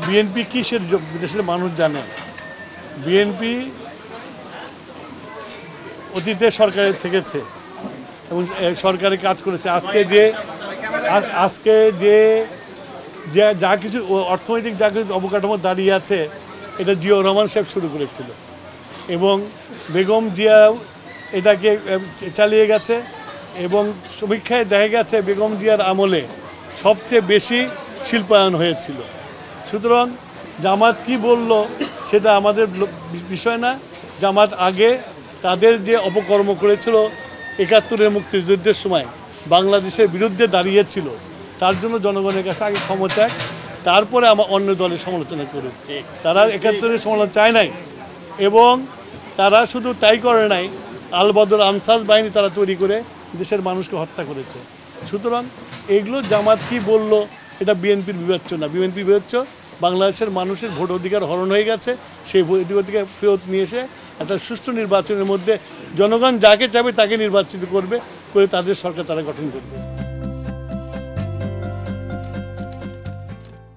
BNP কিসের দেশের মানুষ জানে। বিএনপি অতীতে সরকারে থেকেছে এবং সরকারে কাজ করেছে। আজকে যে যা কিছু অর্থনৈতিক যা কিছু অবকাঠামো দাঁড়িয়ে আছে এটা জিয়াউর রহমান সাহেব শুরু করেছিল এবং বেগম জিয়া এটাকে চালিয়ে গেছে এবং সমীক্ষায় দেখা গেছে বেগম জিয়ার আমলে সবচেয়ে বেশি শিল্পায়ন হয়েছিল। সুতরাং জামাত কি বলল সেটা আমাদের বিষয় না। জামাত আগে তাদের যে অপকর্ম করেছিল ৭১-এর মুক্তিযুদ্ধের সময় বাংলাদেশের বিরুদ্ধে দাঁড়িয়েছিল, তার জন্য জনগণের কাছে আগে ক্ষমা চায়, তারপরে আমার অন্য দলের সমালোচনা করুক। তারা ৭১-এর সমালোচনা চায় নাই এবং তারা শুধু তাই করে নাই, আল বদর আনসার বাহিনী তারা তৈরি করে দেশের মানুষকে হত্যা করেছে। সুতরাং এগুলো জামাত কি বলল এটা বিএনপির বিবেচ্য না। বিএনপি বিবেচ্য বাংলাদেশের মানুষের ভোট অধিকার হরণ হয়ে গেছে, সেই ভোট অধিকার ফেরত নিয়ে এসে একটা সুষ্ঠু নির্বাচনের মধ্যে জনগণ যাকে চাবে তাকে নির্বাচিত করে তাদের সরকার তারা গঠন করবে।